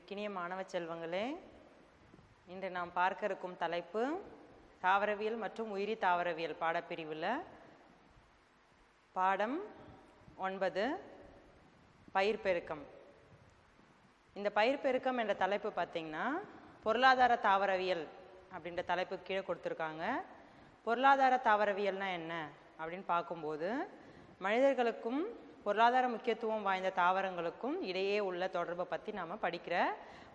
அன்பிற்கினிய மாணவ செல்வங்களே, இன்று நாம் பார்க்க இருக்கும் தலைப்பு தாவரவியல் மற்றும் உயிரி தாவரவியல் பாடப்பிரிவில் பாடம் 9 பயிர் பெருக்கம். இந்த பயிர் பெருக்கம் என்ற தலைப்பு பார்த்திங்கன்னா பொருளாதார தாவரவியல் அப்படின்ற தலைப்பு கீழே கொடுத்துருக்காங்க. பொருளாதார தாவரவியல்னா என்ன அப்படின்னு பார்க்கும்போது, மனிதர்களுக்கும் பொருளாதார முக்கியத்துவம் வாய்ந்த தாவரங்களுக்கும் இடையே உள்ள தொடர்பை பற்றி நம்ம படிக்கிற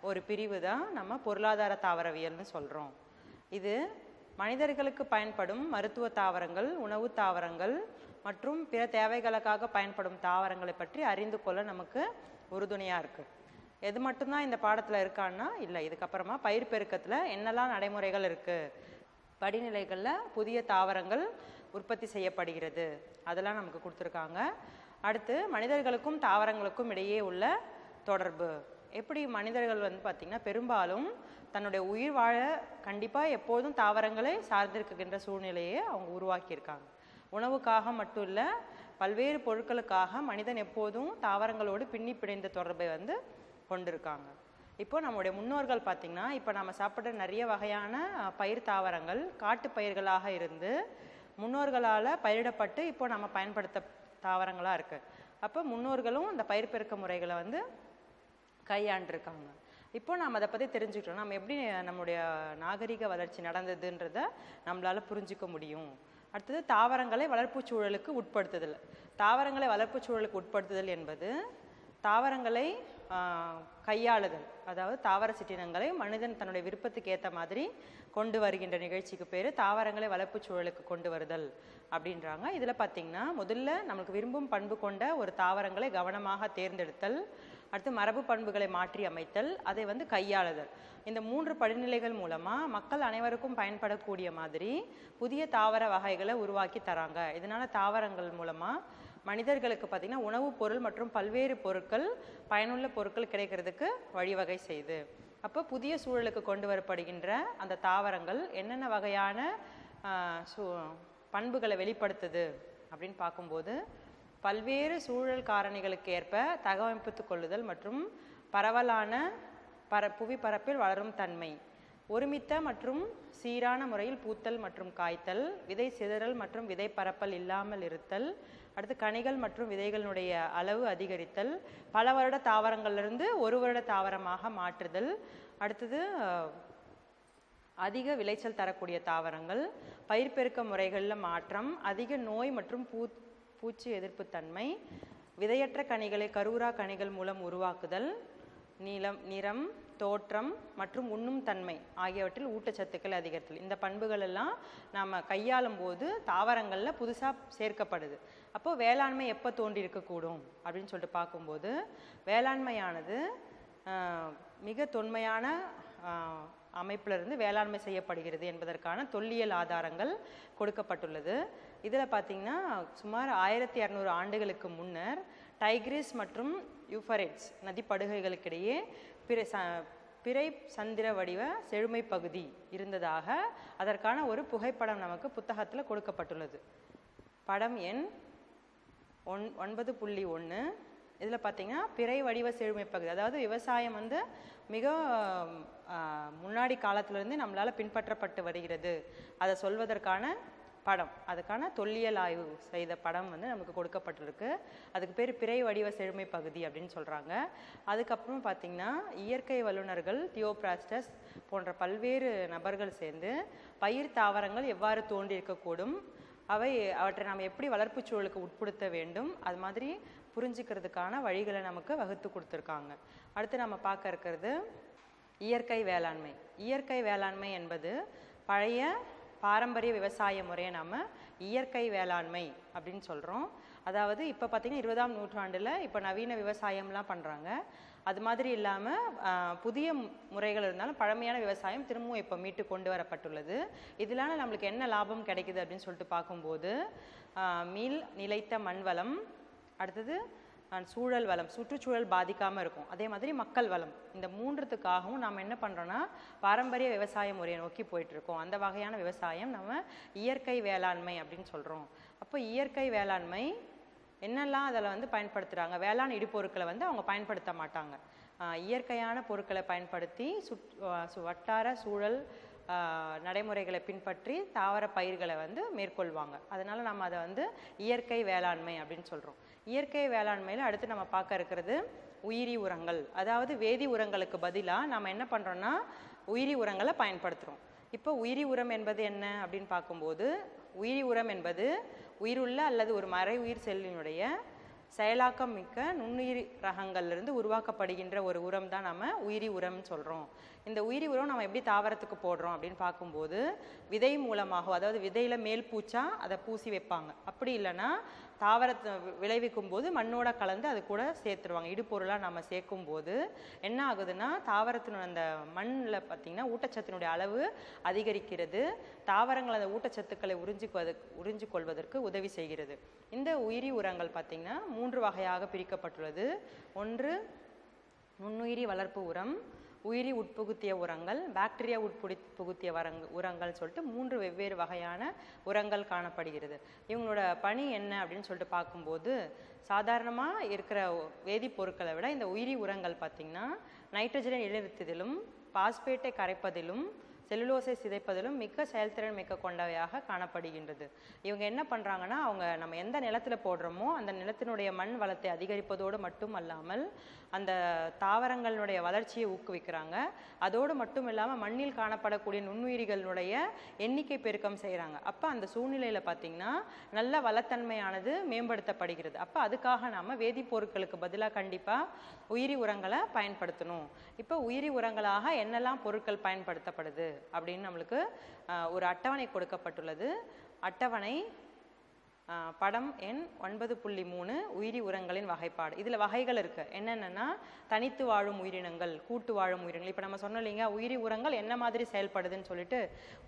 ஒரு பிரிவு தான் நம்ம பொருளாதார தாவரவியல்னு சொல்கிறோம். இது மனிதர்களுக்கு பயன்படும் மருத்துவ தாவரங்கள், உணவு தாவரங்கள் மற்றும் பிற தேவைகளுக்காக பயன்படும் தாவரங்களை பற்றி அறிந்து கொள்ள நமக்கு உறுதுணையாக இருக்குது. எது மட்டும்தான் இந்த பாடத்தில் இருக்கான்னா இல்லை, இதுக்கப்புறமா பயிர் பெருக்கத்தில் என்னெல்லாம் நடைமுறைகள் இருக்குது, படிநிலைகளில் புதிய தாவரங்கள் உற்பத்தி செய்யப்படுகிறது, அதெல்லாம் நமக்கு கொடுத்துருக்காங்க. அடுத்து மனிதர்களுக்கும் தாவரங்களுக்கும் இடையே உள்ள தொடர்பு. எப்படி மனிதர்கள் பார்த்திங்கன்னா பெரும்பாலும் தன்னுடைய உயிர் வாழ கண்டிப்பாக எப்போதும் தாவரங்களை சார்ந்திருக்கின்ற சூழ்நிலையை அவங்க உருவாக்கியிருக்காங்க. உணவுக்காக மட்டும் இல்லை, பல்வேறு பொருட்களுக்காக மனிதன் எப்போதும் தாவரங்களோடு பின்னி பிணைந்த தொடர்பை கொண்டிருக்காங்க. இப்போ நம்முடைய முன்னோர்கள் பார்த்திங்கன்னா இப்போ நம்ம சாப்பிட்ற நிறைய வகையான பயிர் தாவரங்கள் காட்டு பயிர்களாக இருந்து முன்னோர்களால் பயிரிடப்பட்டு இப்போ நம்ம பயன்படுத்த தாவரங்களாக இருக்குது. அப்போ முன்னோர்களும் இந்த பயிர் பெருக்க முறைகளை கையாண்டிருக்காங்க. இப்போ நம்ம அதை பற்றி தெரிஞ்சுக்கிட்டோம், நம்ம எப்படி நம்முடைய நாகரிக வளர்ச்சி நடந்ததுன்றதை நம்மளால் புரிஞ்சிக்க முடியும். அடுத்தது தாவரங்களை வளர்ப்பு சூழலுக்கு உட்படுத்துதல். தாவரங்களை வளர்ப்பு சூழலுக்கு உட்படுத்துதல் என்பது தாவரங்களை கையாளுதல், அதாவது தாவர சிற்றினங்களை மனிதன் தன்னுடைய விருப்பத்துக்கு ஏற்ற மாதிரி கொண்டு வருகின்ற நிகழ்ச்சிக்கு பேர் தாவரங்களை வளர்ப்பு சூழலுக்கு கொண்டு வருதல் அப்படின்றாங்க. இதில் பார்த்திங்கன்னா முதல்ல நமக்கு விரும்பும் பண்பு கொண்ட ஒரு தாவரங்களை கவனமாக தேர்ந்தெடுத்தல், அடுத்து மரபு பண்புகளை மாற்றி அமைத்தல், அதை கையாளுதல். இந்த 3 படிநிலைகள் மூலமாக மக்கள் அனைவருக்கும் பயன்படக்கூடிய மாதிரி புதிய தாவர வகைகளை உருவாக்கி தராங்க. இதனால் தாவரங்கள் மூலமாக மனிதர்களுக்கு பார்த்திங்கன்னா உணவுப் பொருள் மற்றும் பல்வேறு பொருட்கள், பயனுள்ள பொருட்கள் கிடைக்கிறதுக்கு வழிவகை செய்யுது. அப்போ புதிய சூழலுக்கு கொண்டு வரப்படுகின்ற அந்த தாவரங்கள் என்னென்ன வகையான பண்புகளை வெளிப்படுத்துது அப்படின்னு பார்க்கும்போது, பல்வேறு சூழல் காரணிகளுக்கு ஏற்ப தகவமைப்பு கொள்ளுதல் மற்றும் பரவலான புவி பரப்பில் வளரும் தன்மை, ஒருமித்த மற்றும் சீரான முறையில் பூத்தல் மற்றும் காய்த்தல், விதை சிதறல் மற்றும் விதை பரப்பல் இல்லாமல் இருத்தல், அடுத்து கனிகள் மற்றும் விதைகளுடைய அளவு அதிகரித்தல், பல வருட தாவரங்களிலிருந்து ஒரு வருட தாவரமாக மாற்றுதல், அடுத்தது அதிக விளைச்சல் தரக்கூடிய தாவரங்கள், பயிர் பெருக்க முறைகளில் மாற்றம், அதிக நோய் மற்றும் பூச்சி எதிர்ப்பு தன்மை, விதையற்ற கனிகளை கருவுரா கனிகள் மூலம் உருவாக்குதல், நிறம், தோற்றம் மற்றும் உண்ணும் தன்மை ஆகியவற்றில் ஊட்டச்சத்துக்கள் அதிகரித்தல். இந்த பண்புகள் எல்லாம் நாம் கையாளும் போது தாவரங்களில் புதுசாக சேர்க்கப்படுது. அப்போது வேளாண்மை எப்போ தோன்றி இருக்கக்கூடும் அப்படின்னு சொல்லிட்டு பார்க்கும்போது, வேளாண்மையானது மிக தொன்மையான அமைப்பிலிருந்து வேளாண்மை செய்யப்படுகிறது என்பதற்கான தொல்லியல் ஆதாரங்கள் கொடுக்கப்பட்டுள்ளது. இதில் பார்த்திங்கன்னா சுமார் 1200 ஆண்டுகளுக்கு முன்னர் டைக்ரிஸ் மற்றும் யூஃபரேட்ஸ் நதிப்படுகைகளுக்கிடையே பிறை சந்திர வடிவ செழுமை பகுதி இருந்ததாக அதற்கான ஒரு புகைப்படம் நமக்கு புத்தகத்தில் கொடுக்கப்பட்டுள்ளது. படம் எண் 9.1. இதில் பார்த்திங்கன்னா பிறை வடிவ செழுமை பகுதி, அதாவது விவசாயம் மிக முன்னாடி காலத்திலேருந்து நம்மளால் பின்பற்றப்பட்டு வருகிறது அதை சொல்வதற்கான படம், அதுக்கான தொல்லியல் ஆய்வு செய்த படம் நமக்கு கொடுக்கப்பட்டிருக்கு. அதுக்கு பேர் பிறை வடிவ செழுமை பகுதி அப்படின்னு சொல்கிறாங்க. அதுக்கப்புறம் பார்த்திங்கன்னா இயற்கை வல்லுநர்கள் தியோப்ராஸ்டஸ் போன்ற பல்வேறு நபர்கள் சேர்ந்து பயிர் தாவரங்கள் எவ்வாறு தோன்றியிருக்கக்கூடும், அவற்றை நாம் எப்படி வளர்ப்பு சூழலுக்கு உட்படுத்த வேண்டும், அது மாதிரி புரிஞ்சுக்கிறதுக்கான வழிகளை நமக்கு வகுத்து கொடுத்துருக்காங்க. அடுத்து நம்ம பார்க்க இருக்கிறது இயற்கை வேளாண்மை. இயற்கை வேளாண்மை என்பது பழைய பாரம்பரிய விவசாய முறையை நம்ம இயற்கை வேளாண்மை அப்படின்னு சொல்கிறோம். அதாவது இப்போ பார்த்திங்கன்னா 20ஆம் நூற்றாண்டில் இப்போ நவீன விவசாயம்லாம் பண்ணுறாங்க. அது மாதிரி இல்லாமல் புதிய முறைகள் இருந்தாலும் பழமையான விவசாயம் திரும்பவும் இப்போ மீட்டு கொண்டு வரப்பட்டுள்ளது. இதனால நம்மளுக்கு என்ன லாபம் கிடைக்குது அப்படின்னு சொல்லிட்டு பார்க்கும்போது, மீள் நிலைத்த மண் வளம், அடுத்தது சூழல் வளம், சுற்றுச்சூழல் பாதிக்காமல் இருக்கும், அதே மாதிரி மக்கள் வளம், இந்த 3த்துக்காகவும் நம்ம என்ன பண்ணுறோன்னா பாரம்பரிய விவசாய முறையை நோக்கி போயிட்டுருக்கோம். அந்த வகையான விவசாயம் நம்ம இயற்கை வேளாண்மை அப்படின்னு சொல்கிறோம். அப்போ இயற்கை வேளாண்மை என்னெல்லாம் அதில் வந்து பயன்படுத்துகிறாங்க, வேளாண் இடுபொருட்களை வந்து அவங்க பயன்படுத்த மாட்டாங்க. இயற்கையான பொருட்களை பயன்படுத்தி வட்டார சூழல் நடைமுறைகளை பின்பற்றி தாவர பயிர்களை வந்து மேற்கொள்வாங்க. அதனால் நம்ம அதை வந்து இயற்கை வேளாண்மை அப்படின்னு சொல்கிறோம். இயற்கை வேளாண்மையில் அடுத்து நம்ம பார்க்க இருக்கிறது உயிரி உரங்கள். அதாவது வேதி உரங்களுக்கு பதிலாக நம்ம என்ன பண்ணுறோன்னா உயிரி உரங்களை பயன்படுத்துகிறோம். இப்போ உயிரி உரம் என்பது என்ன அப்படின்னு பார்க்கும்போது, உயிரி உரம் என்பது உயிருள்ள அல்லது ஒரு மறை உயிர் செல்லினுடைய செயலாக்கம் மிக்க நுண்ணுயிரி ரகங்கள்லேருந்து உருவாக்கப்படுகின்ற ஒரு உரம் தான் நம்ம உயிரி உரம்னு சொல்கிறோம். இந்த உயிரி உரம் நம்ம எப்படி தாவரத்துக்கு போடுறோம் அப்படின்னு பார்க்கும்போது, விதை மூலமாக, அதாவது விதையில் மேல் பூச்சா அதை பூசி வைப்பாங்க. அப்படி இல்லைன்னா தாவரத்தை விளைவிக்கும் போது மண்ணோட கலந்து அது கூட சேர்த்துருவாங்க. இடுபொருளாக நம்ம சேர்க்கும் போது என்ன ஆகுதுன்னா தாவரத்தின் அந்த மண்ணில் பார்த்திங்கன்னா ஊட்டச்சத்தினுடைய அளவு அதிகரிக்கிறது. தாவரங்கள் அந்த ஊட்டச்சத்துக்களை உறிஞ்சிக்கொள்வதற்கு உதவி செய்கிறது. இந்த உயிரி உரங்கள் பார்த்திங்கன்னா 3 வகையாக பிரிக்கப்பட்டுள்ளது. ஒன்று நுண்ணுயிரி வளர்ப்பு உரம், உயிரி உட்புகுத்திய உரங்கள், பாக்டீரியா உட்புகுத்திய உரங்கள் சொல்லிட்டு 3 வெவ்வேறு வகையான உரங்கள் காணப்படுகிறது. இவங்களோட பணி என்ன அப்படின்னு சொல்லிட்டு பார்க்கும்போது, சாதாரணமாக இருக்கிற வேதிப்பொருட்களை விட இந்த உயிரி உரங்கள் பார்த்திங்கன்னா நைட்ரஜனை நிலைநிறுத்துவதிலும், பாஸ்பேட்டை கரைப்பதிலும், செல்லுலோஸை சிதைப்பதிலும் மிக்க செயல்திறன் மிக்க கொண்டவையாக காணப்படுகின்றது. இவங்க என்ன பண்ணுறாங்கன்னா, அவங்க நம்ம எந்த நிலத்தில் போடுறோமோ அந்த நிலத்தினுடைய மண் வளத்தை அதிகரிப்பதோடு மட்டும் அல்லாமல் அந்த தாவரங்களுடைய வளர்ச்சியை ஊக்குவிக்கிறாங்க. அதோடு மட்டும் இல்லாமல் மண்ணில் காணப்படக்கூடிய நுண்ணுயிரிகளுடைய எண்ணிக்கை பெருக்கம் செய்கிறாங்க. அப்போ அந்த சூழ்நிலையில் பார்த்திங்கன்னா நல்ல வளத்தன்மையானது மேம்படுத்தப்படுகிறது. அப்போ அதுக்காக நாம் வேதிப்பொருட்களுக்கு பதிலாக கண்டிப்பாக உயிரி உரங்களை பயன்படுத்தணும். இப்போ உயிரி உரங்களாக என்னெல்லாம் பொருட்கள் பயன்படுத்தப்படுது அப்படின்னு நம்மளுக்கு ஒரு அட்டவணை கொடுக்கப்பட்டுள்ளது. அட்டவணை படம் எண் 9.3 உயிரி உரங்களின் வகைப்பாடு. இதில் வகைகள் இருக்கு. என்னென்னா தனித்து வாழும் உயிரினங்கள், கூட்டு வாழும் உயிரினங்கள். இப்போ நம்ம சொன்னோம் இல்லைங்க உயிரி உரங்கள் என்ன மாதிரி செயல்படுதுன்னு சொல்லிட்டு.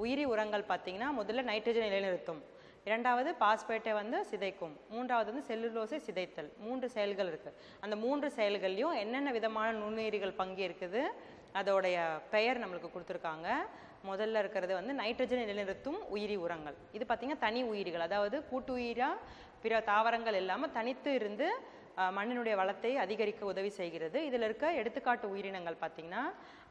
உயிரி உரங்கள் பார்த்தீங்கன்னா முதல்ல நைட்ரஜன் நிலைநிறுத்தும், இரண்டாவது பாஸ்பேட்டை வந்து சிதைக்கும், மூன்றாவது வந்து செல்லுலோஸை சிதைத்தல். 3 செயல்கள் இருக்குது. அந்த 3 செயல்கள்லையும் என்னென்ன விதமான நுண்ணுயிரிகள் பங்கேற்குது அதோடைய பெயர் நம்மளுக்கு கொடுத்துருக்காங்க. முதல்ல இருக்கிறது வந்து நைட்ரஜனை நிலைநிறுத்தும் உயிரி உரங்கள். இது பார்த்திங்கன்னா தனி உயிரிகள், அதாவது கூட்டு உயிராக பிற தாவரங்கள் இல்லாமல் தனித்து இருந்து மண்ணினுடைய வளத்தை அதிகரிக்க உதவி செய்கிறது. இதில் இருக்க எடுத்துக்காட்டு உயிரினங்கள் பார்த்திங்கன்னா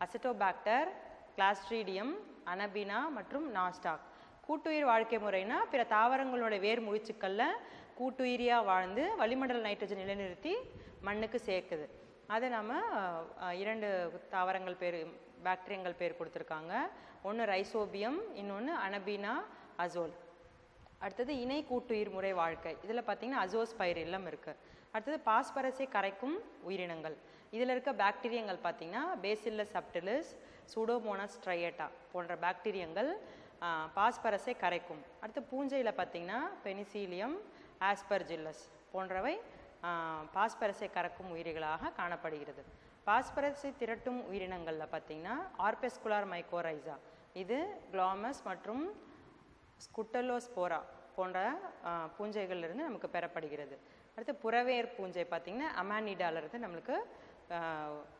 அசெட்டோபாக்டர், கிளாஸ்ட்ரீடியம், அனபினா மற்றும் நாஸ்டாக். கூட்டுயிர் வாழ்க்கை முறைனா பிற தாவரங்களுடைய வேர் முடிச்சுக்களில் கூட்டுயிரியாக வாழ்ந்து வளிமண்டல நைட்ரஜன் நிலைநிறுத்தி மண்ணுக்கு சேர்க்குது. அதை நம்ம 2 தாவரங்கள் பேர், பாக்டீரியங்கள் பேர் கொடுத்துருக்காங்க. ஒன்று ரைசோபியம், இன்னொன்று அனபீனா அசோல். அடுத்தது இணை கூட்டுயிர் முறை வாழ்க்கை. இதில் பார்த்திங்கன்னா அசோஸ்பைரில்லம் இருக்குது. அடுத்தது பாஸ்பரஸை கரைக்கும் உயிரினங்கள். இதில் இருக்க பாக்டீரியங்கள் பார்த்திங்கன்னா பேசில்லஸ் சப்டிலிஸ், சூடோமோனாஸ் ட்ரையேட்டா போன்ற பாக்டீரியங்கள் பாஸ்பரஸை கரைக்கும். அடுத்து பூஞ்சையில் பார்த்திங்கன்னா பெனிசிலியம், ஆஸ்பர்ஜில்லஸ் போன்றவை பாஸ்பரஸை கறக்கும் உயிரிகளாக காணப்படுகிறது. பாஸ்பரஸை திரட்டும் உயிரினங்களில் பார்த்திங்கன்னா ஆர்பெஸ்குலார் மைக்கோரைசா, இது குளாமஸ் மற்றும் ஸ்குட்டலோஸ்போரா போன்ற பூஞ்சைகளிலிருந்து நமக்கு பெறப்படுகிறது. அடுத்து புறவேர் பூஞ்சை பார்த்திங்கன்னா அமானிடாலிருந்து நம்மளுக்கு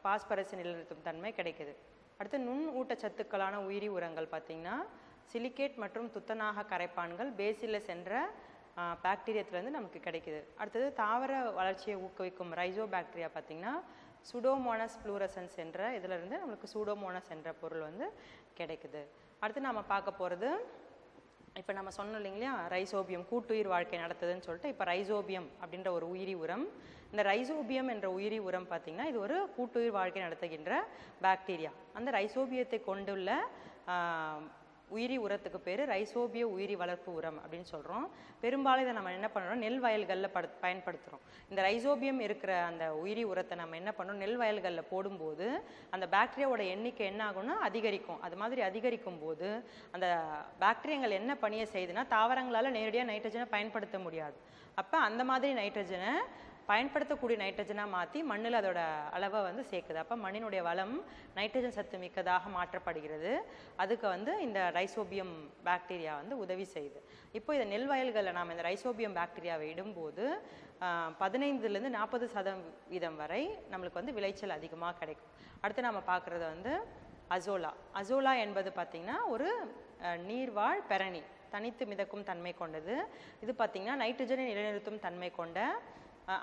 பாஸ்பரஸை நிலைநிறுத்தும் தன்மை கிடைக்குது. அடுத்து நுண் ஊட்டச்சத்துக்களான உயிரி உரங்கள் பார்த்திங்கன்னா சிலிகேட் மற்றும் துத்தநாக கரைப்பான்கள் பேசில்லஸ் என்ற பாக்டீரியத்துலேருந்து நமக்கு கிடைக்குது. அடுத்தது தாவர வளர்ச்சியை ஊக்குவிக்கும் ரைசோ பாக்டீரியா பார்த்திங்கன்னா சூடோமோனஸ் ஃப்ளூரசன்ஸ் என்ற இதிலிருந்து நம்மளுக்கு சூடோமோனஸ் என்ற பொருள் வந்து கிடைக்குது. அடுத்து நம்ம பார்க்க போகிறது, இப்போ நம்ம சொன்னோம் இல்லைங்களா ரைசோபியம் கூட்டுயிர் வாழ்க்கை நடத்துதுன்னு சொல்லிட்டு. இப்போ ரைசோபியம் அப்படின்ற ஒரு உயிரி உரம். இந்த ரைசோபியம் என்ற உயிரி உரம் பார்த்திங்கன்னா இது ஒரு கூட்டுயிர் வாழ்க்கை நடத்துகின்ற பாக்டீரியா. அந்த ரைசோபியத்தை கொண்டுள்ள உயிரி உரத்துக்கு பேர் ரைசோபிய உயிரி வளர்ப்பு உரம் அப்படின்னு சொல்கிறோம். பெரும்பாலும் இதை நம்ம என்ன பண்ணுறோம், நெல் வயல்களில் பயன்படுத்துகிறோம். இந்த ரைசோபியம் இருக்கிற அந்த உயிரி உரத்தை நம்ம என்ன பண்ணுறோம், நெல் வயல்களில் போடும்போது அந்த பாக்டீரியாவோட எண்ணிக்கை என்ன ஆகும்னா அதிகரிக்கும். அது மாதிரி அதிகரிக்கும் போது அந்த பாக்டீரியங்கள் என்ன பணியை செய்யுதுன்னா தாவரங்களால் நேரடியாக நைட்ரஜனை பயன்படுத்த முடியாது. அப்போ அந்த மாதிரி நைட்ரஜனை பயன்படுத்தக்கூடிய நைட்ரஜனாக மாற்றி மண்ணில் அதோட அளவை வந்து சேர்க்குது. அப்போ மண்ணினுடைய வளம் நைட்ரஜன் சத்து மிக்கதாக மாற்றப்படுகிறது. அதுக்கு வந்து இந்த ரைசோபியம் பாக்டீரியா வந்து உதவி செய்யுது. இப்போ இந்த நெல் வயல்களில் நாம் இந்த ரைசோபியம் பாக்டீரியாவை இடும்போது 15லேருந்து 40% வரை நம்மளுக்கு வந்து விளைச்சல் அதிகமாக கிடைக்கும். அடுத்து நம்ம பார்க்குறது வந்து அசோலா. அசோலா என்பது பார்த்திங்கன்னா ஒரு நீர்வாழ் பெரணி, தனித்து மிதக்கும் தன்மை கொண்டது. இது பார்த்திங்கன்னா நைட்ரஜனை நிலைநிறுத்தும் தன்மை கொண்ட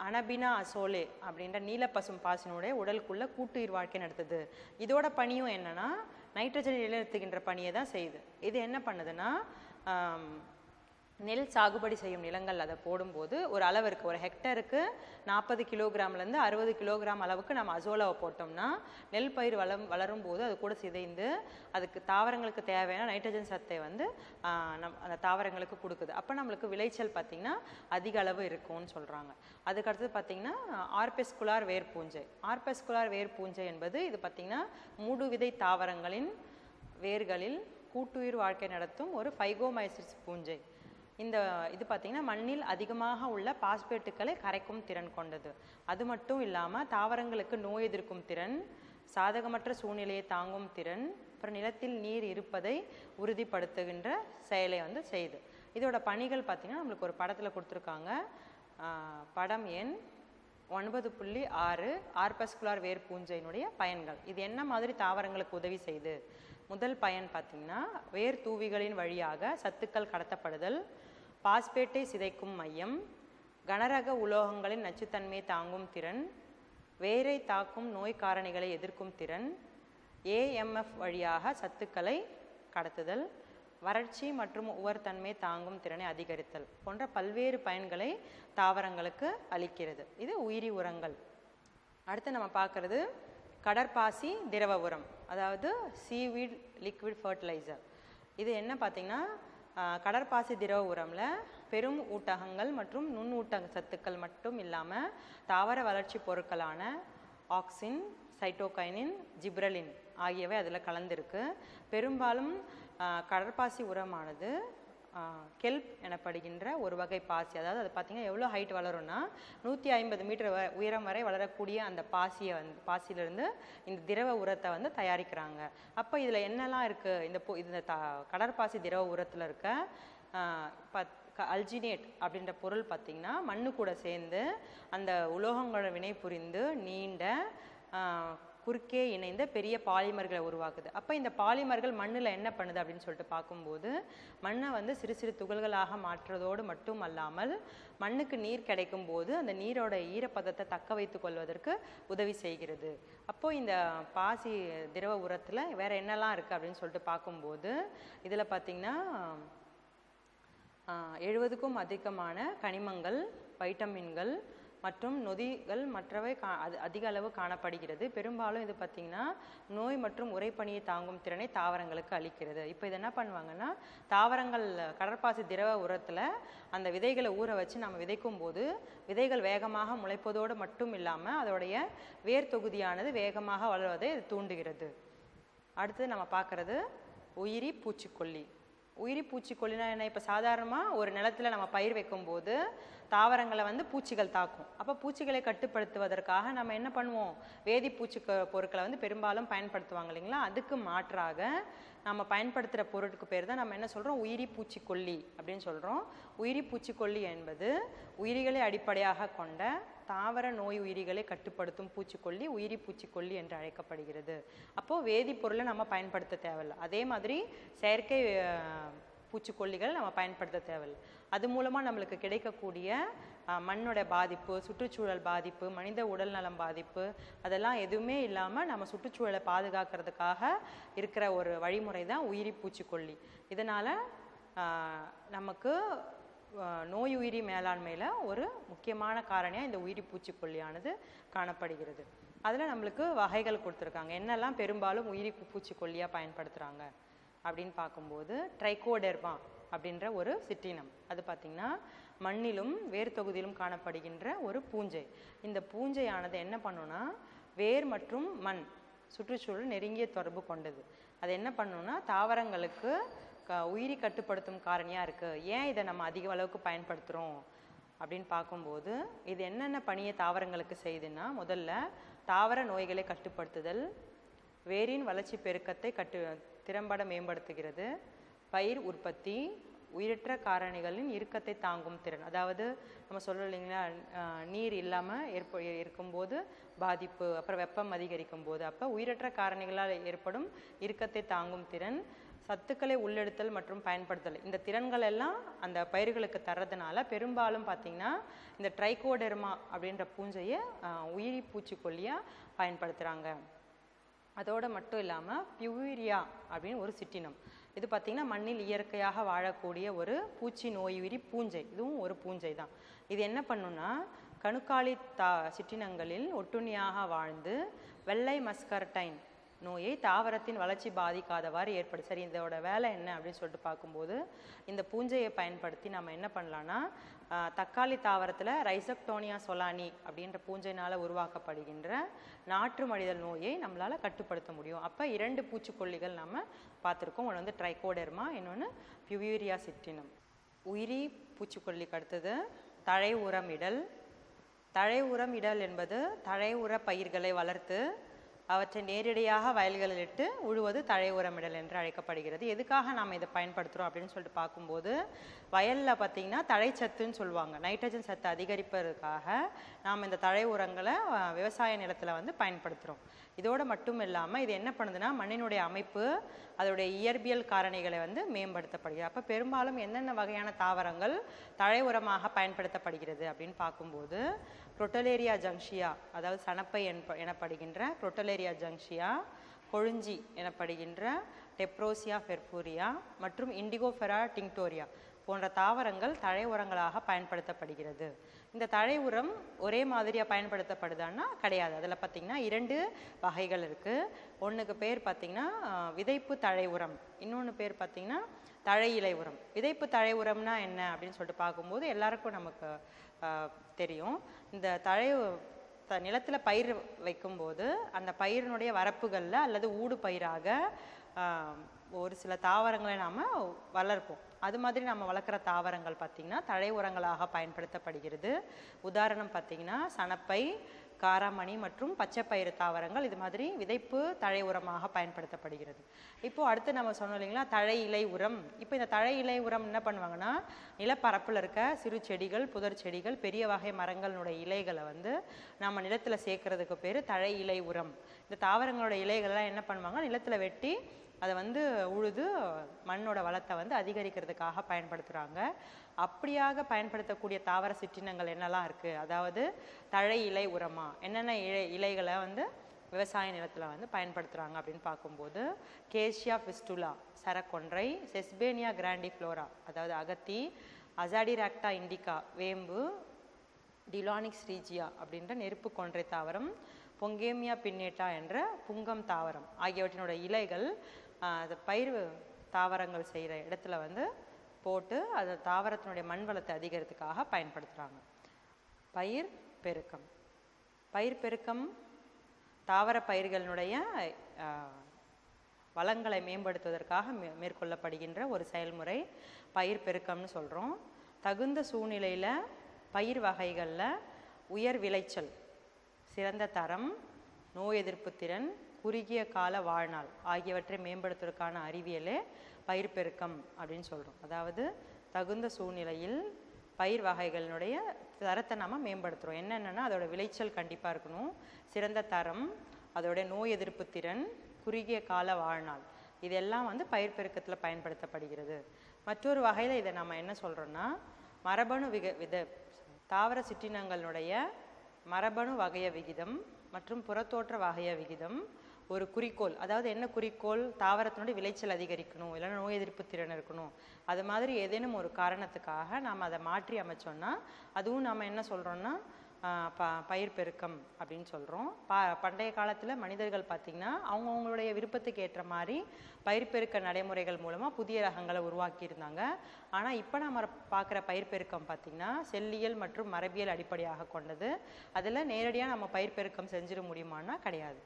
அனபினா அசோலே அப்படின்ற நீலப்பசும் பாசினுடைய உடலுக்குள்ள கூட்டுயிர் வாழ்க்கை நடத்துது. இதோட பணியும் என்னன்னா நைட்ரஜன் நிலைநிறுத்துகின்ற பணியை தான் செய்யுது. இது என்ன பண்ணுதுன்னா நெல் சாகுபடி செய்யும் நிலங்கள் அதை போடும்போது ஒரு அளவு இருக்குது, ஒரு ஹெக்டருக்கு 40 கிலோகிராம்லேருந்து 60 கிலோகிராம் அளவுக்கு நம்ம அசோலாவை போட்டோம்னா நெல் பயிர் வளரும் போது அது கூட சிதைந்து அதுக்கு தாவரங்களுக்கு தேவையான நைட்ரஜன் சத்தை வந்து அந்த தாவரங்களுக்கு கொடுக்குது. அப்போ நம்மளுக்கு விளைச்சல் பார்த்திங்கன்னா அதிக அளவு இருக்கும்னு சொல்கிறாங்க. அதுக்கடுத்தது பார்த்திங்கன்னா ஆர்பெஸ்குலார் வேர்பூஞ்சை. ஆர்பெஸ்குலார் வேர்பூஞ்சை என்பது இது பார்த்திங்கன்னா மூடுவிதை தாவரங்களின் வேர்களில் கூட்டுயிர் வாழ்க்கை நடத்தும் ஒரு ஃபைகோமைசிஸ் பூஞ்சை. இது பார்த்திங்கன்னா மண்ணில் அதிகமாக உள்ள பாஸ்பேட்டுக்களை கரைக்கும் திறன் கொண்டது. அது மட்டும் இல்லாமல் தாவரங்களுக்கு நோய் எதிர்க்கும் திறன், சாதகமற்ற சூழ்நிலையை தாங்கும் திறன், அப்புறம் நிலத்தில் நீர் இருப்பதை உறுதிப்படுத்துகின்ற செயலை வந்து செய்யுது. இதோட பணிகள் பார்த்திங்கன்னா நம்மளுக்கு ஒரு படத்தில் கொடுத்துருக்காங்க. படம் எண் 9.6 ஆர்பெஸ்குலார் வேர்பூஞ்சையினுடைய பயன்கள். இது என்ன மாதிரி தாவரங்களுக்கு உதவி செய்யுது? முதல் பயன் பார்த்திங்கன்னா வேர் தூவிகளின் வழியாக சத்துக்கள் கடத்தப்படுதல், பாஸ்பேட்டை சிதைக்கும் மையம், கனரக உலோகங்களின் நச்சுத்தன்மையை தாங்கும் திறன், வேரை தாக்கும் நோய் காரணிகளை எதிர்க்கும் திறன், AMF வழியாக சத்துக்களை கடத்துதல், வறட்சி மற்றும் உவர்தன்மை தாங்கும் திறனை அதிகரித்தல் போன்ற பல்வேறு பயன்களை தாவரங்களுக்கு அளிக்கிறது. இது உயிரி உரங்கள். அடுத்து நம்ம பார்க்குறது கடற்பாசி திரவ உரம், அதாவது சீவீட் லிக்விட் ஃபர்டிலைசர். இது என்ன பார்த்திங்கன்னா கடற்பாசி திரவ உரம்ல பெரும் ஊட்டகங்கள் மற்றும் நுண்ணூட்டக சத்துக்கள் மட்டும் இல்லாமல் தாவர வளர்ச்சி பொருட்களான ஆக்சின், சைட்டோகைனின், ஜிப்ரலின் ஆகியவை அதில் கலந்துருக்கு. பெரும்பாலும் கடற்பாசி உரமானது கெல்ப் எனப்படுகின்ற ஒரு வகை பாசி, அதாவது அது பார்த்திங்கன்னா எவ்வளோ ஹைட் வளரும்னா 150 மீட்டர் உயரம் வரை வளரக்கூடிய அந்த பாசியிலிருந்து இந்த திரவ உரத்தை வந்து தயாரிக்கிறாங்க. அப்போ இதில் என்னெல்லாம் இருக்குது? இந்த கடற்பாசி திரவ உரத்தில் இருக்க அல்ஜினேட் அப்படின்ற பொருள் பார்த்திங்கன்னா மண்ணு கூட சேர்ந்து அந்த உலோகங்களோட வினை புரிந்து நீண்ட குறுக்கே இணைந்த பெரிய பாலிமர்களை உருவாக்குது. அப்போ இந்த பாலிமர்கள் மண்ணில் என்ன பண்ணுது அப்படின்னு சொல்லிட்டு பார்க்கும்போது மண்ணை வந்து சிறு சிறு துகள்களாக மாற்றுவதோடு மட்டும் அல்லாமல் மண்ணுக்கு நீர் கிடைக்கும் போது அந்த நீரோட ஈரப்பதத்தை தக்க வைத்து கொள்வதற்கு உதவி செய்கிறது. அப்போது இந்த பாசி திரவ உரத்தில் வேறு என்னெல்லாம் இருக்குது அப்படின்னு சொல்லிட்டு பார்க்கும்போது இதில் பார்த்திங்கன்னா 70க்கும் அதிகமான கனிமங்கள், வைட்டமின்கள் மற்றும் நொதிகள் மற்றவை அதிக அளவு காணப்படுகிறது. பெரும்பாலும் இது பார்த்திங்கன்னா நோய் மற்றும் உறைபனியை தாங்கும் திறனை தாவரங்களுக்கு அளிக்கிறது. இப்போ இது என்ன பண்ணுவாங்கன்னா தாவரங்கள் கடற்பாசி திரவ உரத்தில் அந்த விதைகளை ஊற வச்சு நம்ம விதைக்கும் போது விதைகள் வேகமாக முளைப்பதோடு மட்டும் இல்லாமல் அதோடைய வேர் தொகுதியானது வேகமாக வளர்வதை இது தூண்டுகிறது. அடுத்து நம்ம பார்க்குறது உயிரி பூச்சிக்கொல்லி. உயிரி பூச்சிக்கொல்லினா என்ன? இப்போ சாதாரணமாக ஒரு நிலத்தில் நம்ம பயிர் வைக்கும்போது தாவரங்களை வந்து பூச்சிகள் தாக்கும். அப்போ பூச்சிகளை கட்டுப்படுத்துவதற்காக நம்ம என்ன பண்ணுவோம்? வேதிப்பூச்சி பொருட்களை வந்து பெரும்பாலும் பயன்படுத்துவாங்க இல்லைங்களா? அதுக்கு மாற்றாக நம்ம பயன்படுத்துகிற பொருட்களுக்கு பேர் தான் நம்ம என்ன சொல்கிறோம்? உயிரி பூச்சிக்கொல்லி அப்படின்னு சொல்கிறோம். உயிரி பூச்சிக்கொல்லி என்பது உயிரிகளை அடிப்படையாக கொண்ட தாவர நோய் உயிரிகளை கட்டுப்படுத்தும் பூச்சிக்கொல்லி உயிரி பூச்சிக்கொல்லி என்று அழைக்கப்படுகிறது. அப்போது வேதிப்பொருளை நம்ம பயன்படுத்த தேவையில்லை. அதே மாதிரி செயற்கை பூச்சிக்கொல்லிகள் நம்ம பயன்படுத்த தேவையில்லை. அது மூலமாக நம்மளுக்கு கிடைக்கக்கூடிய மண்ணோட பாதிப்பு, சுற்றுச்சூழல் பாதிப்பு, மனித உடல் நலம் பாதிப்பு அதெல்லாம் எதுவுமே இல்லாமல் நம்ம சுற்றுச்சூழலை பாதுகாக்கிறதுக்காக இருக்கிற ஒரு வழிமுறை தான் உயிரி பூச்சிக்கொல்லி. இதனால் நமக்கு நோய் உயிரி மேலாண்மையில் ஒரு முக்கியமான காரணியாக இந்த உயிரி பூச்சிக்கொல்லியானது காணப்படுகிறது. அதில் நம்மளுக்கு வகைகள் கொடுத்துருக்காங்க. என்னெல்லாம் பெரும்பாலும் உயிரி பூச்சிக்கொல்லியாக பயன்படுத்துகிறாங்க அப்படின்னு பார்க்கும்போது ட்ரைகோடெர்மா அப்படின்ற ஒரு சிற்றினம். அது பார்த்திங்கன்னா மண்ணிலும் வேர் தொகுதியிலும் காணப்படுகின்ற ஒரு பூஞ்சை. இந்த பூஞ்சையானது என்ன பண்ணுன்னா வேர் மற்றும் மண் சுற்றுச்சூழல் நெருங்கிய தொடர்பு கொண்டது. அது என்ன பண்ணுன்னா தாவரங்களுக்கு உயிரி கட்டுப்படுத்தும் காரணியாக இருக்குது. ஏன் இதை நம்ம அதிக அளவுக்கு பயன்படுத்துகிறோம் அப்படின்னு பார்க்கும்போது இது என்னென்ன பணியை தாவரங்களுக்கு செய்யுதுன்னா, முதல்ல தாவர நோய்களை கட்டுப்படுத்துதல், வேரின் வளர்ச்சி பெருக்கத்தை திறம்பட மேம்படுத்துகிறது, பயிர் உற்பத்தி, உயிரற்ற காரணிகளின் இறுக்கத்தை தாங்கும் திறன், அதாவது நம்ம சொல்கிறோம் இல்லைங்களா நீர் இல்லாமல் இருக்கும்போது பாதிப்பு, அப்புறம் வெப்பம் அதிகரிக்கும் போது அப்போ உயிரற்ற காரணிகளால் ஏற்படும் இறுக்கத்தை தாங்கும் திறன், சத்துக்களை உள்ளெடுத்தல் மற்றும் பயன்படுத்தல் இந்த திறன்கள் எல்லாம் அந்த பயிர்களுக்கு தர்றதுனால பெரும்பாலும் பார்த்திங்கன்னா இந்த ட்ரைகோடெர்மா அப்படின்ற பூஞ்சையை உயிரி பூச்சிக்கொல்லியாக பயன்படுத்துகிறாங்க. அதோடு மட்டும் இல்லாமல் பியூரியா அப்படின்னு ஒரு சிற்றினம், இது பார்த்திங்கன்னா மண்ணில் இயற்கையாக வாழக்கூடிய ஒரு பூச்சி நோயுயிரி பூஞ்சை, இதுவும் ஒரு பூஞ்சை தான். இது என்ன பண்ணுன்னா கணுக்காலி சிற்றினங்களில் ஒட்டுண்ணியாக வாழ்ந்து வெள்ளை மஸ்கர்டைன் நோயை தாவரத்தின் வளர்ச்சி பாதிக்காதவாறு ஏற்படும். சரி, இதோட வேலை என்ன அப்படின்னு சொல்லிட்டு பார்க்கும்போது இந்த பூஞ்சையை பயன்படுத்தி நம்ம என்ன பண்ணலான்னா தக்காளி தாவரத்தில் ரைசப்டோனியா சொலானி அப்படின்ற பூஞ்சையினால் உருவாக்கப்படுகின்ற நாற்று மடிதல் நோயை நம்மளால் கட்டுப்படுத்த முடியும். அப்போ 2 பூச்சிக்கொல்லிகள் நம்ம பார்த்துருக்கோம். ஒன்று வந்து ட்ரைகோடெர்மா, இன்னொன்று பியூரியா சிற்றினம். உயிரி பூச்சிக்கொல்லிக்கு அடுத்தது தழை உரமிடல். தழை உரமிடல் என்பது தழை உர பயிர்களை வளர்த்து அவற்றை நேரடியாக வயல்களில் இட்டு உழுவது தழை உரமிடல் என்று அழைக்கப்படுகிறது. எதுக்காக நாம் இதை பயன்படுத்துகிறோம் அப்படின்னு சொல்லிட்டு பார்க்கும்போது வயலில் பார்த்திங்கன்னா தழைச்சத்துன்னு சொல்லுவாங்க, நைட்ரஜன் சத்து அதிகரிப்பதற்காக நாம் இந்த தழை உரங்களை விவசாய நிலத்தில் வந்து பயன்படுத்துகிறோம். இதோடு மட்டும் இல்லாமல் இது என்ன பண்ணுதுன்னா மண்ணினுடைய அமைப்பு அதோடைய இயற்பியல் காரணிகளை வந்து மேம்படுத்தப்படுகிறது. அப்போ பெரும்பாலும் என்னென்ன வகையான தாவரங்கள் தழை உரமாக பயன்படுத்தப்படுகிறது அப்படின்னு பார்க்கும்போது குரோட்டலேரியா ஜங்ஷியா, அதாவது சணப்பை எனப்படுகின்ற குரோட்டலேரியா ஜங்ஷியா, கொழுஞ்சி எனப்படுகின்ற டெப்ரோசியா பெர்பூரியா மற்றும் இண்டிகோஃபெரா டிங்டோரியா போன்ற தாவரங்கள் தழை உரங்களாக பயன்படுத்தப்படுகிறது. இந்த தழை உரம் ஒரே மாதிரியாக பயன்படுத்தப்படுதான்னா கிடையாது. அதில் பார்த்திங்கன்னா 2 வகைகள் இருக்குது. ஒன்றுக்கு பேர் பார்த்திங்கன்னா விதைப்பு தழை உரம், இன்னொன்று பேர் பார்த்திங்கன்னா தழை இலை உரம். விதைப்பு தழை உரம்னா என்ன அப்படின்னு சொல்லிட்டு பார்க்கும்போது எல்லாருக்கும் நமக்கு தெரியும். இந்த தழை நிலத்தில் பயிர் வைக்கும்போது அந்த பயிரினுடைய வரப்புகளில் அல்லது ஊடு பயிராக ஒரு சில தாவரங்களை நாம் வளர்ப்போம். அது மாதிரி நம்ம வளர்க்குற தாவரங்கள் பார்த்திங்கன்னா தழை உரங்களாக பயன்படுத்தப்படுகிறது. உதாரணம் பார்த்திங்கன்னா சணப்பை, காராமணி மற்றும் பச்சைப்பயிறு தாவரங்கள் இது மாதிரி விதைப்பு தழை உரமாக பயன்படுத்தப்படுகிறது. இப்போது அடுத்து நம்ம சொன்னோம் இல்லைங்களா தழை இலை உரம். இப்போ இந்த தழை இலை உரம் என்ன பண்ணுவாங்கன்னா நிலப்பரப்பில் இருக்க சிறு செடிகள், புதர் செடிகள், பெரிய வகை மரங்களுடைய இலைகளை வந்து நம்ம நிலத்தில் சேர்க்கறதுக்கு பேர் தழை இலை உரம். இந்த தாவரங்களோட இலைகள்லாம் என்ன பண்ணுவாங்க நிலத்தில் வெட்டி அதை வந்து உழுது மண்ணோட வளத்தை வந்து அதிகரிக்கிறதுக்காக பயன்படுத்துகிறாங்க. அப்படியாக பயன்படுத்தக்கூடிய தாவர சிற்றினங்கள் என்னெல்லாம் இருக்குது, அதாவது தழை இலை உரமாக என்னென்ன இலைகளை வந்து விவசாய நிலத்தில் வந்து பயன்படுத்துகிறாங்க அப்படின்னு பார்க்கும்போது கேசியா ஃபிஸ்டுலா சரக்கொன்றை, செஸ்பேனியா கிராண்டிஃப்ளோரா அதாவது அகத்தி, அசாடிராக்டா இண்டிகா வேம்பு, டிலானிக்ஸ் ரீஜியா அப்படின்ற நெருப்பு கொன்றை தாவரம், பொங்கேமியா பின்னேட்டா என்ற புங்கம் தாவரம் ஆகியவற்றினோட இலைகள் பயிர் தாவரங்கள் செய்கிற இடத்துல வந்து போட்டு அது தாவரத்தினுடைய மண் வளத்தை அதிகரிக்கிறதுக்காக பயன்படுத்துகிறாங்க. பயிர் பெருக்கம். பயிர் பெருக்கம் தாவர பயிர்களினுடைய வளங்களை மேம்படுத்துவதற்காக மேற்கொள்ளப்படுகின்ற ஒரு செயல்முறை பயிர் பெருக்கம்னு சொல்கிறோம். தகுந்த சூழ்நிலையில் பயிர் வகைகளில் உயர் விளைச்சல், சிறந்த தரம், நோய் எதிர்ப்பு திறன், குறுகிய கால வாழ்நாள் ஆகியவற்றை மேம்படுத்துவதற்கான அறிவியலே பயிர் பெருக்கம் அப்படின்னு சொல்கிறோம். அதாவது தகுந்த சூழ்நிலையில் பயிர் வகைகளினுடைய தரத்தை நம்ம மேம்படுத்துகிறோம். என்னென்னா அதோட விளைச்சல் கண்டிப்பாக இருக்கணும், சிறந்த தரம், அதோட நோய் எதிர்ப்பு திறன், குறுகிய கால வாழ்நாள், இதெல்லாம் வந்து பயிர் பெருக்கத்தில் பயன்படுத்தப்படுகிறது. மற்றொரு வகையில் இதை நம்ம என்ன சொல்கிறோன்னா மரபணு தாவர சிற்றினங்களுடைய மரபணு வகைய விகிதம் மற்றும் புறத்தோற்ற வகைய விகிதம் ஒரு குறிக்கோள். அதாவது என்ன குறிக்கோள், தாவரத்தினுடைய விளைச்சல் அதிகரிக்கணும், இல்லைன்னா நோய் எதிர்ப்பு திறன் இருக்கணும், அது மாதிரி ஏதேனும் ஒரு காரணத்துக்காக நாம் அதை மாற்றி அமைச்சோன்னா அதுவும் நாம் என்ன சொல்கிறோன்னா பயிர் பெருக்கம் அப்படின்னு சொல்கிறோம். பண்டைய காலத்தில் மனிதர்கள் பார்த்திங்கன்னா அவங்கவுங்களுடைய விருப்பத்துக்கு ஏற்ற மாதிரி பயிர் பெருக்க நடைமுறைகள் மூலமாக புதிய ரகங்களை உருவாக்கியிருந்தாங்க. ஆனால் இப்போ நம்ம பார்க்குற பயிர் பெருக்கம் பார்த்திங்கன்னா செல்லியல் மற்றும் மரபியல் அடிப்படையாக கொண்டது. அதில் நேரடியாக நம்ம பயிர் பெருக்கம் செஞ்சிட முடியுமான்னா கிடையாது.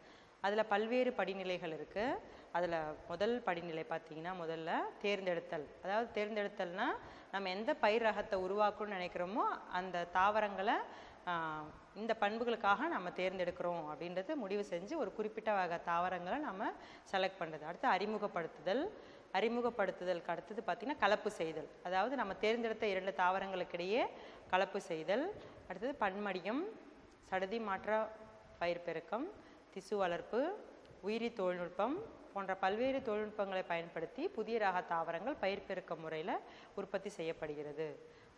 அதில் பல்வேறு படிநிலைகள் இருக்குது. அதில் முதல் படிநிலை பார்த்திங்கன்னா முதல்ல தேர்ந்தெடுத்தல். அதாவது தேர்ந்தெடுத்தல்னால் நம்ம எந்த பயிர் ரகத்தை உருவாக்கணும்னு நினைக்கிறோமோ அந்த தாவரங்களை இந்த பண்புகளுக்காக நம்ம தேர்ந்தெடுக்கிறோம் அப்படின்றது முடிவு செஞ்சு ஒரு குறிப்பிட்ட வகை தாவரங்களை நம்ம செலக்ட் பண்ணுறது. அடுத்து அறிமுகப்படுத்துதல். அறிமுகப்படுத்துதலுக்கு அடுத்தது பார்த்திங்கன்னா கலப்பு செய்தல். அதாவது நம்ம தேர்ந்தெடுத்த 2 தாவரங்களுக்கிடையே கலப்பு செய்தல். அடுத்தது பன்மடியம், சடுதி மாற்ற பயிர் பெருக்கம், திசு வளர்ப்பு, உயிரி தொழில்நுட்பம் போன்ற பல்வேறு தொழில்நுட்பங்களை பயன்படுத்தி புதிய ரக தாவரங்கள் பயிர் பெருக்க முறையில் உற்பத்தி செய்யப்படுகிறது.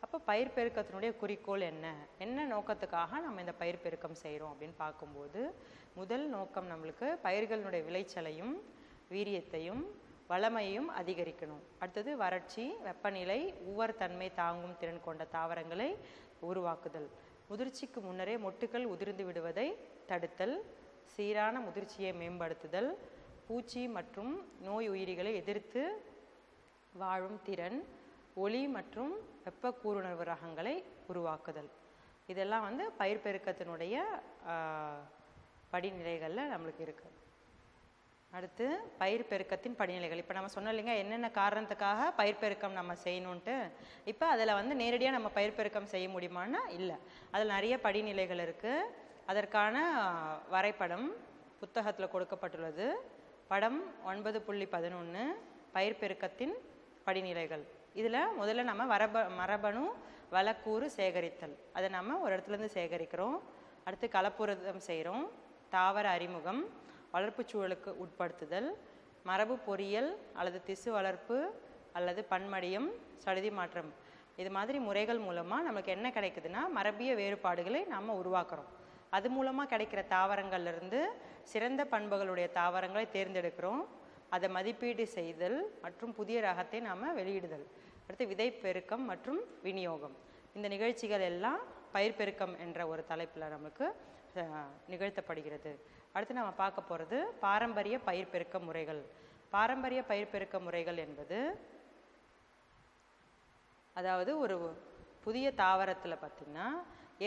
அப்போ பயிர் பெருக்கத்தினுடைய குறிக்கோள் என்ன, என்ன நோக்கத்துக்காக நம்ம இந்த பயிர் பெருக்கம் செய்கிறோம் அப்படின்னு பார்க்கும்போது, முதல் நோக்கம் நம்மளுக்கு பயிர்களுடைய விளைச்சலையும் வீரியத்தையும் வளமையும் அதிகரிக்கணும். அடுத்தது வறட்சி, வெப்பநிலை, உவர் தன்மை தாங்கும் திறன் கொண்ட தாவரங்களை உருவாக்குதல். முதிர்ச்சிக்கு முன்னரே மொட்டுக்கள் உதிர்ந்து விடுவதை தடுத்தல், சீரான முதிர்ச்சியை மேம்படுத்துதல், பூச்சி மற்றும் நோய் உயிரிகளை எதிர்த்து வாழும் திறன், ஒளி மற்றும் வெப்ப கூருணர்வு ரகங்களை உருவாக்குதல். இதெல்லாம் வந்து பயிர் பெருக்கத்தினுடைய படிநிலைகளில் நம்மளுக்கு இருக்கு. அடுத்து பயிர் பெருக்கத்தின் படிநிலைகள். இப்போ நம்ம சொன்னோம் இல்லைங்க, என்னென்ன காரணத்துக்காக பயிர் பெருக்கம் நம்ம செய்யணுன்ட்டு. இப்போ அதில் வந்து நேரடியாக நம்ம பயிர் பெருக்கம் செய்ய முடியுமான்னா இல்லை, அதில் நிறைய படிநிலைகள் இருக்குது. அதற்கான வரைபடம் புத்தகத்தில் கொடுக்கப்பட்டுள்ளது. படம் 9.11 பயிர் பெருக்கத்தின் படிநிலைகள். இதில் முதல்ல நம்ம மரபணு வளக்கூறு சேகரித்தல், அதை நம்ம ஒரு இடத்துலேருந்து சேகரிக்கிறோம். அடுத்து கலப்புரதம் செய்கிறோம். தாவர அறிமுகம், வளர்ப்பு சூழலுக்கு உட்படுத்துதல், மரபு பொறியியல் அல்லது திசு வளர்ப்பு அல்லது பன்மடியம், சடுதி மாற்றம், இது மாதிரி முறைகள் மூலமாக நமக்கு என்ன கிடைக்குதுன்னா மரபிய வேறுபாடுகளை நாம் உருவாக்குறோம். அது மூலமாக கிடைக்கிற தாவரங்கள்லேருந்து சிறந்த பண்புகளுடைய தாவரங்களை தேர்ந்தெடுக்கிறோம். அதை மதிப்பீடு செய்தல் மற்றும் புதிய ரகத்தை நாம் வெளியிடுதல். அடுத்து விதை பெருக்கம் மற்றும் விநியோகம். இந்த நிகழ்ச்சிகள் எல்லாம் பயிர் பெருக்கம் என்ற ஒரு தலைப்பில் நமக்கு நிகழ்த்தப்படுகிறது. அடுத்து நம்ம பார்க்க போகிறது பாரம்பரிய பயிர் பெருக்க முறைகள். பாரம்பரிய பயிர் பெருக்க முறைகள் என்பது, அதாவது ஒரு புதிய தாவரத்தில் பார்த்திங்கன்னா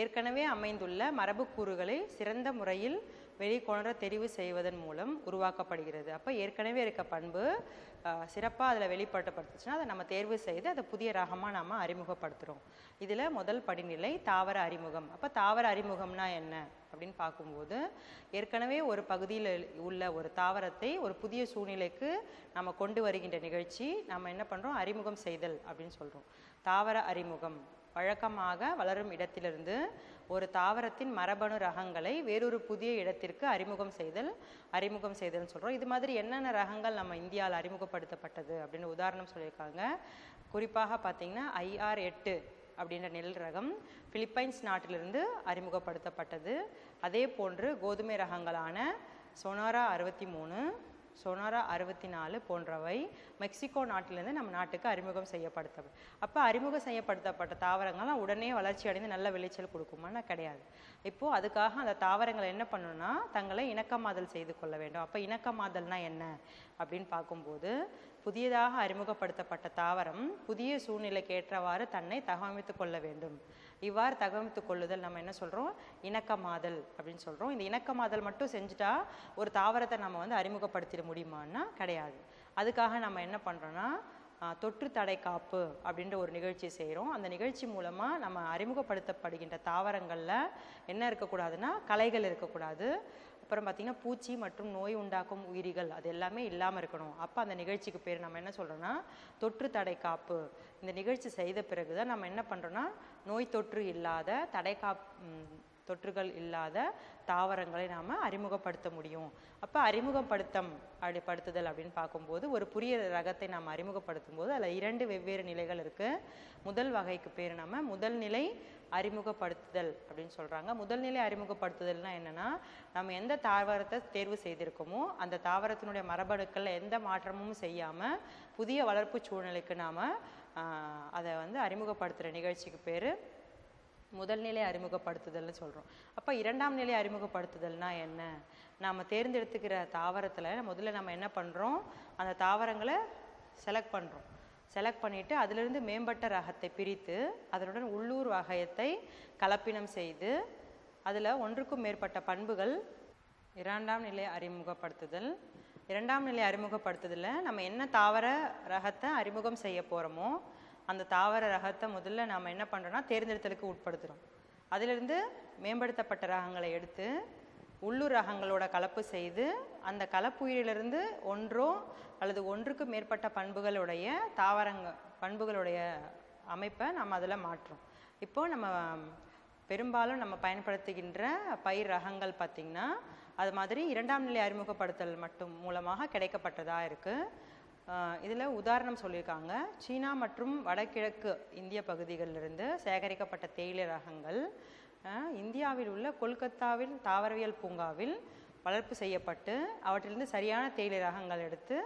ஏற்கனவே அமைந்துள்ள மரபுக்கூறுகளை சிறந்த முறையில் வெளிக்கொணர தெரிவு செய்வதன் மூலம் உருவாக்கப்படுகிறது. அப்போ ஏற்கனவே இருக்க பண்பு சிறப்பாக அதில் வெளிப்படுத்தப்படுத்துச்சுன்னா அதை நம்ம தேர்வு செய்து அதை புதிய ரகமாக நாம் அறிமுகப்படுத்துகிறோம். இதில் முதல் படிநிலை தாவர அறிமுகம். அப்போ தாவர அறிமுகம்னா என்ன அப்படின்னு பார்க்கும்போது, ஏற்கனவே ஒரு பகுதியில் உள்ள ஒரு தாவரத்தை ஒரு புதிய சூழ்நிலைக்கு நம்ம கொண்டு வருகின்ற நிகழ்ச்சி நம்ம என்ன பண்ணுறோம், அறிமுகம் செய்தல் அப்படின்னு சொல்கிறோம். தாவர அறிமுகம் வழக்கமாக வளரும் இடத்திலிருந்து ஒரு தாவரத்தின் மரபணு ரகங்களை வேறொரு புதிய இடத்திற்கு அறிமுகம் செய்தல்னு சொல்கிறோம். இது மாதிரி என்னென்ன ரகங்கள் நம்ம இந்தியாவில் அறிமுகப்படுத்தப்பட்டது அப்படின்னு உதாரணம் சொல்லியிருக்காங்க. குறிப்பாக பார்த்தீங்கன்னா IR8 அப்படின்ற நெல் ரகம் பிலிப்பைன்ஸ் நாட்டிலிருந்து அறிமுகப்படுத்தப்பட்டது. அதே போன்று கோதுமை ரகங்களான சொனாரா 63, சொனாரா 64 போன்றவை மெக்சிகோ நாட்டிலேருந்து நம்ம நாட்டுக்கு அறிமுகம் செய்யப்படுத்தது. அப்போ அறிமுகம் செய்யப்படுத்தப்பட்ட தாவரங்கள்லாம் உடனே வளர்ச்சி அடைந்து நல்ல விளைச்சல் கொடுக்குமானா கிடையாது. இப்போது அதுக்காக அந்த தாவரங்களை என்ன பண்ணணும்னா தங்களை இணக்கமாதல் செய்து கொள்ள வேண்டும். அப்போ இணக்கமாதல்னா என்ன அப்படின்னு பார்க்கும்போது, புதியதாக அறிமுகப்படுத்தப்பட்ட தாவரம் புதிய சூழ்நிலைக்கு ஏற்றவாறு தன்னை தகவமைத்து கொள்ள வேண்டும். இவ்வாறு தகவமைத்து கொள்ளுதல் நம்ம என்ன சொல்கிறோம், இணக்கமாதல் அப்படின்னு சொல்கிறோம். இந்த இணக்கமாதல் மட்டும் செஞ்சுட்டா ஒரு தாவரத்தை நம்ம வந்து அறிமுகப்படுத்திட முடியுமான்னா கிடையாது. அதுக்காக நம்ம என்ன பண்ணுறோன்னா தொற்று தடை காப்பு அப்படின்ற ஒரு நிகழ்ச்சி செய்கிறோம். அந்த நிகழ்ச்சி மூலமாக நம்ம அறிமுகப்படுத்தப்படுகின்ற தாவரங்களில் என்ன இருக்கக்கூடாதுன்னா களைகள் இருக்கக்கூடாது. அப்புறம் பார்த்திங்கன்னா பூச்சி மற்றும் நோய் உண்டாக்கும் உயிரிகள் அது எல்லாமே இல்லாமல் இருக்கணும். அப்போ அந்த நிகழ்ச்சிக்கு பேர் நம்ம என்ன சொல்கிறோன்னா தொற்று தடை காப்பு. இந்த நிகழ்ச்சி செய்த பிறகு தான் நம்ம என்ன பண்ணுறோன்னா நோய் தொற்று இல்லாத தொற்றுகள் இல்லாத தாவரங்களை நாம் அறிமுகப்படுத்த முடியும். அப்போ அறிமுகப்படுத்துதல் அப்படின்னு பார்க்கும்போது ஒரு புதிய ரகத்தை நாம் அறிமுகப்படுத்தும் போது அதில் 2 வெவ்வேறு நிலைகள் இருக்குது. முதல் வகைக்கு பேர் நம்ம முதல் நிலை அறிமுகப்படுத்துதல் அப்படின்னு சொல்கிறாங்க. முதல் நிலை அறிமுகப்படுத்துதல்னா என்னென்னா, நம்ம எந்த தாவரத்தை தேர்வு செய்திருக்கோமோ அந்த தாவரத்தினுடைய மரபணுக்களில் எந்த மாற்றமும் செய்யாமல் புதிய வளர்ப்பு சூழ்நிலைக்கு நாம் அதை வந்து அறிமுகப்படுத்துகிற நிகழ்ச்சிக்கு பேர் முதல் நிலை அறிமுகப்படுத்துதல்னு சொல்கிறோம். அப்போ 2ஆம் நிலை அறிமுகப்படுத்துதல்னா என்ன, நாம் தேர்ந்தெடுத்துக்கிற தாவரத்தில் முதல்ல நம்ம என்ன பண்ணுறோம், அந்த தாவரங்களை செலக்ட் பண்ணிவிட்டு அதிலிருந்து மேம்பட்ட ரகத்தை பிரித்து அதனுடன் உள்ளூர் வகையத்தை கலப்பினம் செய்து அதில் ஒன்றுக்கும் மேற்பட்ட பண்புகள் 2ஆம் நிலை அறிமுகப்படுத்துதல். 2ஆம் நிலை அறிமுகப்படுத்துதலில் நம்ம என்ன தாவர ரகத்தை அறிமுகம் செய்ய போகிறோமோ அந்த தாவர ரகத்தை முதல்ல நாம் என்ன பண்ணுறோன்னா தேர்ந்தெடுத்தலுக்கு உட்படுத்துகிறோம். அதிலிருந்து மேம்படுத்தப்பட்ட ரகங்களை எடுத்து உள்ளூர் ரகங்களோட கலப்பு செய்து அந்த கலப்புயிரிலிருந்து ஒன்றோ அல்லது ஒன்றுக்கு மேற்பட்ட பண்புகளுடைய பண்புகளுடைய அமைப்பை நம்ம அதில் மாற்றோம். இப்போது நம்ம பெரும்பாலும் நம்ம பயன்படுத்துகின்ற பயிர் ரகங்கள் பார்த்திங்கன்னா அது மாதிரி 2ஆம் நிலை அறிமுகப்படுத்தல் மட்டும் மூலமாக கிடைக்கப்பட்டதாக இருக்குது. இதில் உதாரணம் சொல்லியிருக்காங்க. சீனா மற்றும் வடகிழக்கு இந்திய பகுதிகளிலிருந்து சேகரிக்கப்பட்ட தேயிலை ரகங்கள் இந்தியாவில் உள்ள கொல்கத்தாவில் தாவரவியல் பூங்காவில் வளர்ப்பு செய்யப்பட்டு அவற்றிலிருந்து சரியான தேயிலை ரகங்கள் எடுத்து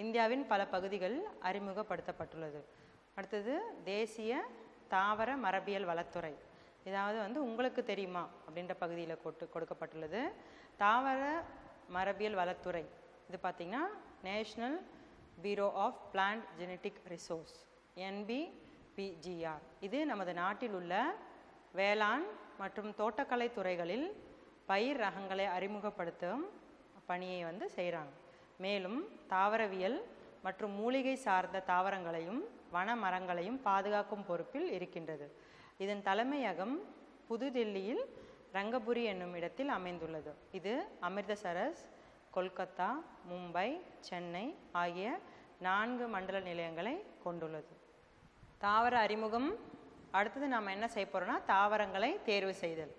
இந்தியாவின் பல பகுதிகளில் அறிமுகப்படுத்தப்பட்டுள்ளது. அடுத்தது தேசிய தாவர மரபியல் வளத்துறை. இதாவது உங்களுக்கு தெரியுமா அப்படின்ற பகுதியில் கொடுக்கப்பட்டுள்ளது. தாவர மரபியல் வளத்துறை இது பார்த்திங்கன்னா national bureau of plant genetic resource NBPGR. இது நமது நாட்டில் உள்ள வேளாண் மற்றும் தோட்டக்கலை துறைகளில் பயிர் ரகங்களை அறிமுகப்படுத்தும் பணியை செய்கிறாங்க. மேலும் தாவரவியல் மற்றும் மூலிகை சார்ந்த தாவரங்களையும் வன மரங்களையும் பாதுகாக்கும் பொறுப்பில் இருக்கின்றது. இதன் தலைமையகம் புதுதில்லியில் ரங்கபுரி என்னும் இடத்தில் அமைந்துள்ளது. இது அமிர்தசரஸ், கொல்கத்தா, மும்பை, சென்னை ஆகிய 4 மண்டல நிலையங்களை கொண்டுள்ளது. தாவர அறிமுகம். அடுத்தது நாம் என்ன செய்ய போகிறோம்னா தாவரங்களை தேர்வு செய்தல்.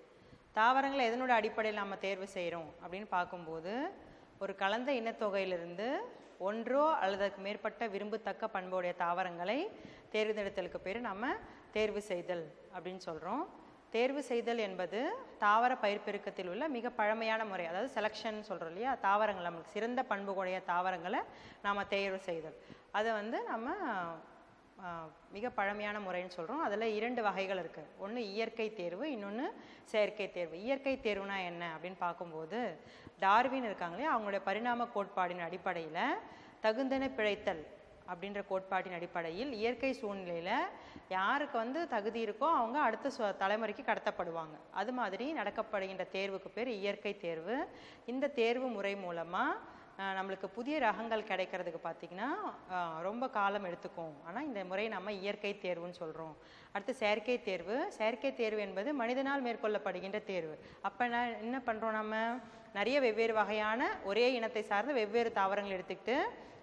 தாவரங்களை எதனோட அடிப்படையில் நம்ம தேர்வு செய்கிறோம் அப்படின்னு பார்க்கும்போது ஒரு கலந்த இனத்தொகையிலிருந்து ஒன்றோ அல்லது அதுக்கு மேற்பட்ட விரும்பத்தக்க பண்புடைய தாவரங்களை தேர்ந்தெடுத்தலுக்கு பேர் நம்ம தேர்வு செய்தல் அப்படின்னு சொல்கிறோம். தேர்வு செய்தல் என்பது தாவர பயிர் பெருக்கத்தில் உள்ள மிக பழமையான முறை. அதாவது செலெக்ஷன் சொல்கிறோம் இல்லையா, தாவரங்கள் நமக்கு சிறந்த பண்புடைய தாவரங்களை நாம் தேர்வு செய்தல். அதை நம்ம மிக பழமையான முறைன்னு சொல்கிறோம். அதில் 2 வகைகள் இருக்குது. ஒன்று இயற்கை தேர்வு, இன்னொன்று செயற்கை தேர்வு. இயற்கை தேர்வுனா என்ன அப்படின்னு பார்க்கும்போது டார்வின் இருக்காங்களே அவங்களுடைய பரிணாம கோட்பாடின் அடிப்படையில் தகுந்தன பிழைத்தல் அப்படின்ற கோட்பாட்டின் அடிப்படையில் இயற்கை சூழ்நிலையில் யாருக்கு தகுதி இருக்கோ அவங்க அடுத்த தலைமுறைக்கு கடத்தப்படுவாங்க. அது மாதிரி நடக்கப்படுகின்ற தேர்வுக்கு பேர் இயற்கை தேர்வு. இந்த தேர்வு முறை மூலமாக நம்மளுக்கு புதிய ரகங்கள் கிடைக்கிறதுக்கு பார்த்திங்கன்னா ரொம்ப காலம் எடுத்துக்கும். ஆனால் இந்த முறை நம்ம இயற்கை தேர்வுன்னு சொல்கிறோம். அடுத்து செயற்கை தேர்வு. செயற்கை தேர்வு என்பது மனிதனால் மேற்கொள்ளப்படுகின்ற தேர்வு. அப்போ என்ன பண்ணுறோம், நம்ம நிறைய வெவ்வேறு வகையான ஒரே இனத்தை சார்ந்த வெவ்வேறு தாவரங்கள் எடுத்துக்கிட்டு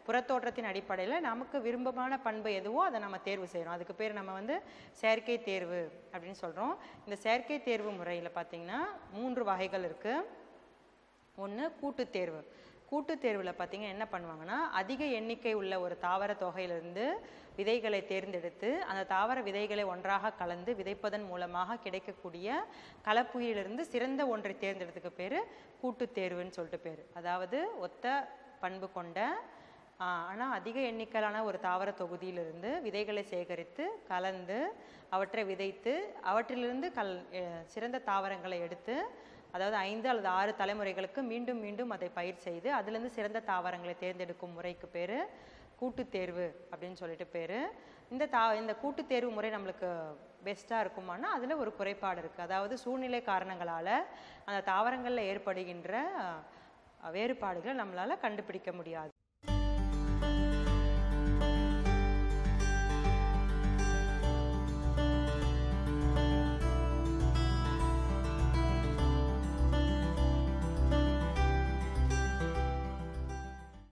புறத்தோற்றத்தின் அடிப்படையில் நமக்கு விருப்பமான பண்பு எதுவோ அதை நம்ம தேர்வு செய்கிறோம். அதுக்கு பேர் நம்ம செயற்கை தேர்வு அப்படின்னு சொல்கிறோம். இந்த செயற்கை தேர்வு முறையில் பார்த்திங்கன்னா 3 வகைகள் இருக்குது. ஒன்று கூட்டுத் தேர்வு. கூட்டுத் தேர்வில் பார்த்திங்கன்னா என்ன பண்ணுவாங்கன்னா அதிக எண்ணிக்கை உள்ள ஒரு தாவர தொகையிலிருந்து விதைகளை தேர்ந்தெடுத்து அந்த தாவர விதைகளை ஒன்றாக கலந்து விதைப்பதன் மூலமாக கிடைக்கக்கூடிய கலப்புயிலிருந்து சிறந்த ஒன்றை தேர்ந்தெடுத்துக்கு பேர் கூட்டுத் தேர்வுன்னு சொல்லிட்டு பேர். அதாவது ஒத்த பண்பு கொண்ட ஆனால் அதிக எண்ணிக்கையிலான ஒரு தாவர தொகுதியிலிருந்து விதைகளை சேகரித்து கலந்து அவற்றை விதைத்து அவற்றிலிருந்து சிறந்த தாவரங்களை எடுத்து அதாவது 5 அல்லது 6 தலைமுறைகளுக்கு மீண்டும் மீண்டும் அதை பயிர் செய்து அதிலிருந்து சிறந்த தாவரங்களை தேர்ந்தெடுக்கும் முறைக்கு பேர் கூட்டுத் தேர்வு அப்படின்னு சொல்லிட்டு பேர். இந்த கூட்டுத் தேர்வு முறை நம்மளுக்கு பெஸ்ட்டாக இருக்குமானா அதில் ஒரு குறைபாடு இருக்குது. அதாவது சூழ்நிலை காரணங்களால் அந்த தாவரங்களில் ஏற்படுகின்ற வேறுபாடுகளை நம்மளால் கண்டுபிடிக்க முடியாது.